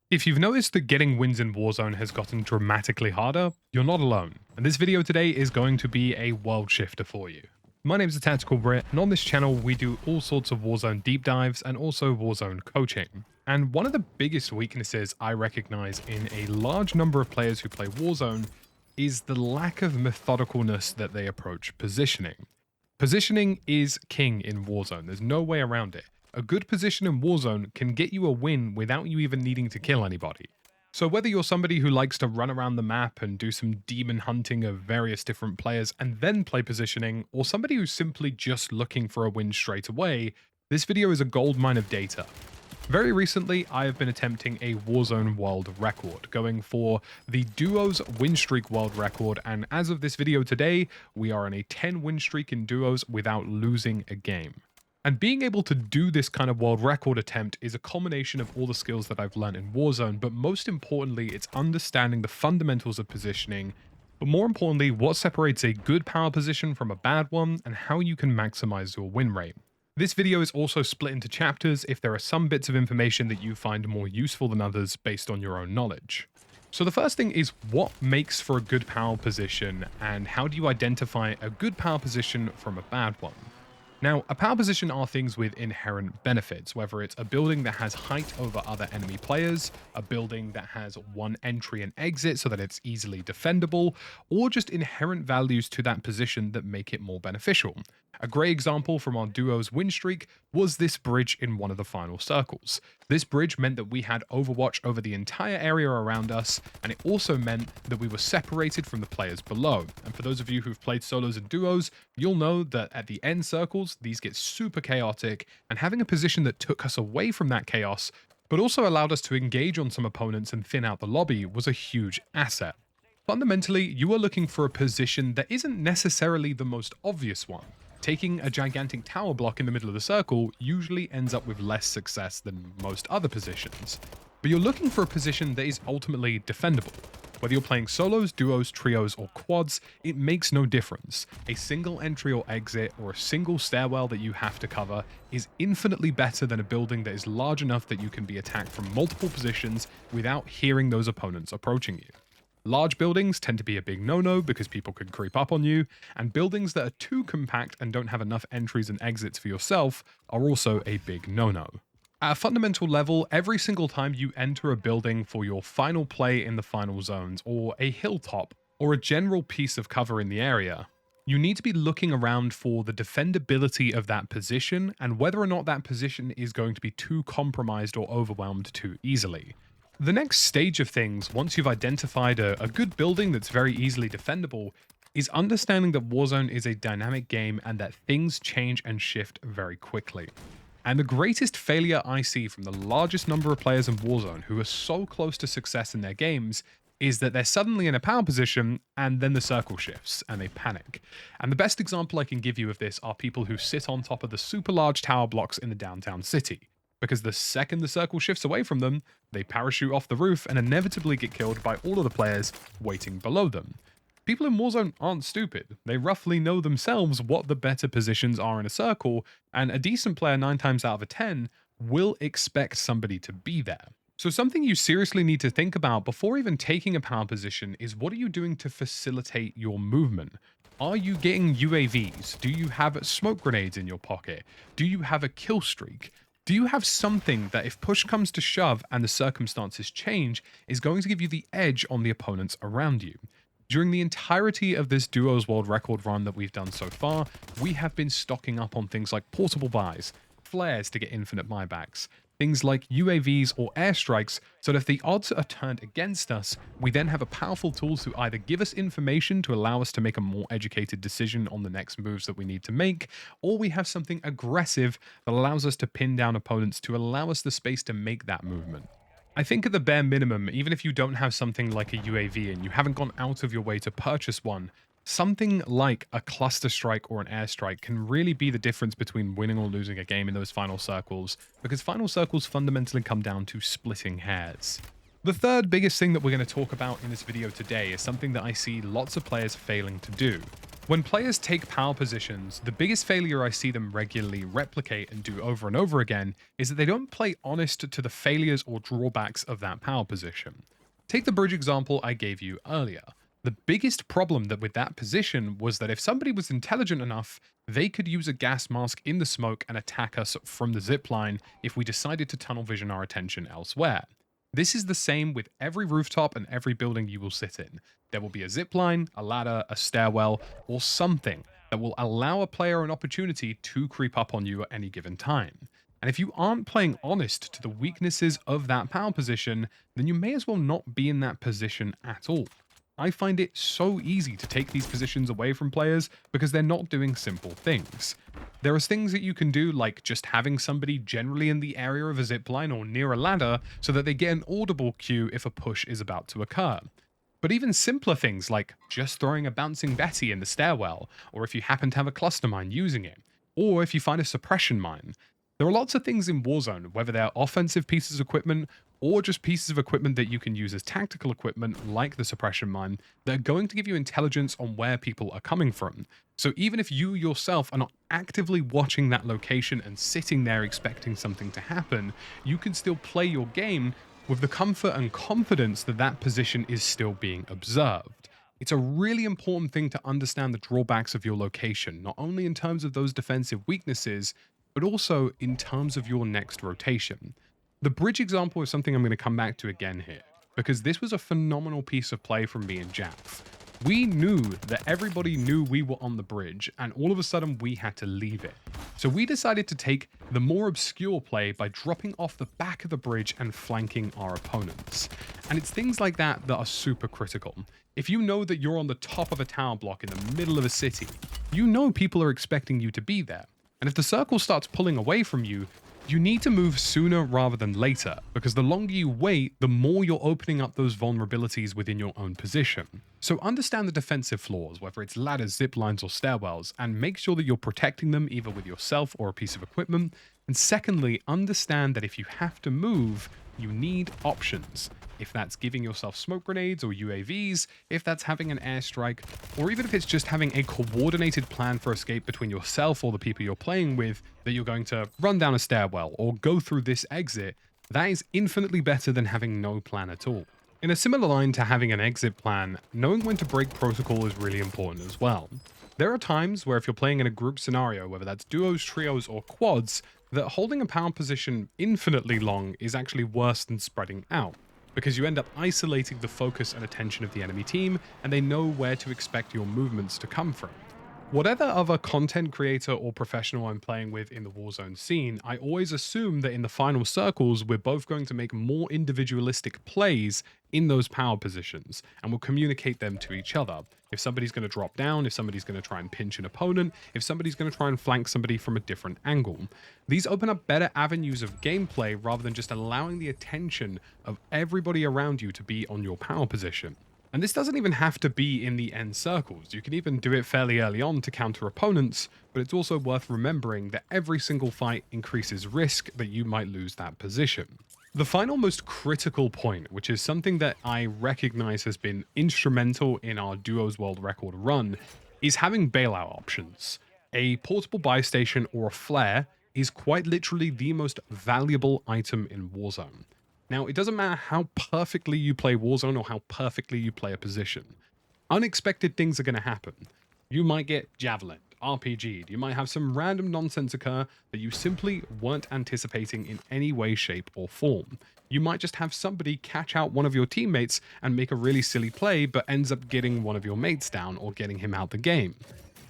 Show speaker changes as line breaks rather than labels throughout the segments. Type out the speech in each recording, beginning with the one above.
If you've noticed that getting wins in Warzone has gotten dramatically harder, you're not alone, and this video today is going to be a world shifter for you. My name is the Tactical Brit, and on this channel we do all sorts of Warzone deep dives and also Warzone coaching. And one of the biggest weaknesses I recognize in a large number of players who play Warzone is the lack of methodicalness that they approach positioning. Positioning is king in Warzone, there's no way around it. A good position in Warzone can get you a win without you even needing to kill anybody. So whether you're somebody who likes to run around the map and do some demon hunting of various different players and then play positioning, or somebody who's simply just looking for a win straight away, this video is a goldmine of data. Very recently, I have been attempting a Warzone world record, going for the duos win streak world record, and as of this video today, we are on a 10 win streak in duos without losing a game. And being able to do this kind of world record attempt is a combination of all the skills that I've learned in Warzone, but most importantly, it's understanding the fundamentals of positioning, but more importantly, what separates a good power position from a bad one, and how you can maximize your win rate. This video is also split into chapters if there are some bits of information that you find more useful than others based on your own knowledge. So the first thing is what makes for a good power position, and how do you identify a good power position from a bad one? Now, a power position are things with inherent benefits, whether it's a building that has height over other enemy players, a building that has one entry and exit so that it's easily defendable, or just inherent values to that position that make it more beneficial. A great example from our duo's win streak was this bridge in one of the final circles. This bridge meant that we had overwatch over the entire area around us, and it also meant that we were separated from the players below. And for those of you who've played solos and duos, you'll know that at the end circles, these get super chaotic, and having a position that took us away from that chaos, but also allowed us to engage on some opponents and thin out the lobby was a huge asset. Fundamentally, you are looking for a position that isn't necessarily the most obvious one. Taking a gigantic tower block in the middle of the circle usually ends up with less success than most other positions. But you're looking for a position that is ultimately defendable. Whether you're playing solos, duos, trios, or quads, it makes no difference. A single entry or exit, or a single stairwell that you have to cover, is infinitely better than a building that is large enough that you can be attacked from multiple positions without hearing those opponents approaching you. Large buildings tend to be a big no-no because people can creep up on you, and buildings that are too compact and don't have enough entries and exits for yourself are also a big no-no. At a fundamental level, every single time you enter a building for your final play in the final zones, or a hilltop, or a general piece of cover in the area, you need to be looking around for the defendability of that position and whether or not that position is going to be too compromised or overwhelmed too easily. The next stage of things, once you've identified a good building that's very easily defendable, is understanding that Warzone is a dynamic game and that things change and shift very quickly. And the greatest failure I see from the largest number of players in Warzone who are so close to success in their games is that they're suddenly in a power position and then the circle shifts and they panic. And the best example I can give you of this are people who sit on top of the super large tower blocks in the downtown city. Because the second the circle shifts away from them, they parachute off the roof and inevitably get killed by all of the players waiting below them. People in Warzone aren't stupid. They roughly know themselves what the better positions are in a circle, and a decent player 9 times out of 10 will expect somebody to be there. So something you seriously need to think about before even taking a power position is, what are you doing to facilitate your movement? Are you getting UAVs? Do you have smoke grenades in your pocket? Do you have a kill streak? Do you have something that, if push comes to shove and the circumstances change, is going to give you the edge on the opponents around you? During the entirety of this duos world record run that we've done so far, we have been stocking up on things like portable buys, flares to get infinite buybacks, things like UAVs or airstrikes, so that if the odds are turned against us, we then have a powerful tool to either give us information to allow us to make a more educated decision on the next moves that we need to make, or we have something aggressive that allows us to pin down opponents to allow us the space to make that movement. I think at the bare minimum, even if you don't have something like a UAV and you haven't gone out of your way to purchase one, something like a cluster strike or an airstrike can really be the difference between winning or losing a game in those final circles, because final circles fundamentally come down to splitting hairs. The third biggest thing that we're going to talk about in this video today is something that I see lots of players failing to do. When players take power positions, the biggest failure I see them regularly replicate and do over and over again is that they don't play honest to the failures or drawbacks of that power position. Take the bridge example I gave you earlier. The biggest problem that with that position was that if somebody was intelligent enough, they could use a gas mask in the smoke and attack us from the zipline if we decided to tunnel vision our attention elsewhere. This is the same with every rooftop and every building you will sit in. There will be a zipline, a ladder, a stairwell, or something that will allow a player an opportunity to creep up on you at any given time. And if you aren't playing honest to the weaknesses of that power position, then you may as well not be in that position at all. I find it so easy to take these positions away from players because they're not doing simple things. There are things that you can do like just having somebody generally in the area of a zipline or near a ladder so that they get an audible cue if a push is about to occur. But even simpler things like just throwing a bouncing Betty in the stairwell, or if you happen to have a cluster mine using it, or if you find a suppression mine. There are lots of things in Warzone, whether they're offensive pieces of equipment or just pieces of equipment that you can use as tactical equipment like the suppression mine, that are going to give you intelligence on where people are coming from. So even if you yourself are not actively watching that location and sitting there expecting something to happen, you can still play your game with the comfort and confidence that that position is still being observed. It's a really important thing to understand the drawbacks of your location, not only in terms of those defensive weaknesses, but also in terms of your next rotation. The bridge example is something I'm going to come back to again here, because this was a phenomenal piece of play from me and Jaff. We knew that everybody knew we were on the bridge, and all of a sudden we had to leave it. So we decided to take the more obscure play by dropping off the back of the bridge and flanking our opponents. And it's things like that that are super critical. If you know that you're on the top of a tower block in the middle of a city, you know people are expecting you to be there. And if the circle starts pulling away from you, you need to move sooner rather than later, because the longer you wait, the more you're opening up those vulnerabilities within your own position. So understand the defensive flaws, whether it's ladders, zip lines, or stairwells, and make sure that you're protecting them either with yourself or a piece of equipment. And secondly, understand that if you have to move, you need options. If that's giving yourself smoke grenades or UAVs, if that's having an airstrike, or even if it's just having a coordinated plan for escape between yourself or the people you're playing with, that you're going to run down a stairwell or go through this exit, that is infinitely better than having no plan at all. In a similar line to having an exit plan, knowing when to break protocol is really important as well. There are times where if you're playing in a group scenario, whether that's duos, trios, or quads, that holding a power position infinitely long is actually worse than spreading out, because you end up isolating the focus and attention of the enemy team, and they know where to expect your movements to come from. Whatever other content creator or professional I'm playing with in the Warzone scene, I always assume that in the final circles, we're both going to make more individualistic plays in those power positions, and we'll communicate them to each other. If somebody's going to drop down, if somebody's going to try and pinch an opponent, if somebody's going to try and flank somebody from a different angle. These open up better avenues of gameplay rather than just allowing the attention of everybody around you to be on your power position. And this doesn't even have to be in the end circles. You can even do it fairly early on to counter opponents, but it's also worth remembering that every single fight increases risk that you might lose that position. The final most critical point, which is something that I recognize has been instrumental in our Duos World Record run, is having bailout options. A portable buy station or a flare is quite literally the most valuable item in Warzone. Now, it doesn't matter how perfectly you play Warzone or how perfectly you play a position. Unexpected things are going to happen. You might get javelined, RPG'd, you might have some random nonsense occur that you simply weren't anticipating in any way, shape, or form. You might just have somebody catch out one of your teammates and make a really silly play, but ends up getting one of your mates down or getting him out the game.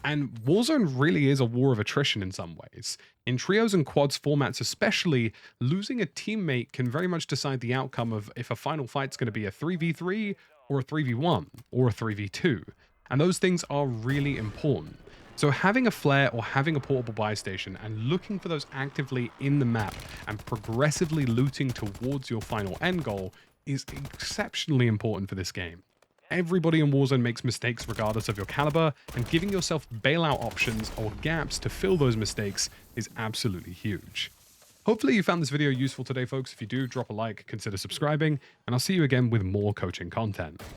And Warzone really is a war of attrition in some ways. In trios and quads formats especially, losing a teammate can very much decide the outcome of if a final fight's going to be a 3v3 or a 3v1 or a 3v2. And those things are really important. So having a flare or having a portable buy station and looking for those actively in the map and progressively looting towards your final end goal is exceptionally important for this game. Everybody in Warzone makes mistakes regardless of your caliber, and giving yourself bailout options or gaps to fill those mistakes is absolutely huge. Hopefully you found this video useful today, folks. If you do, drop a like, consider subscribing, and I'll see you again with more coaching content.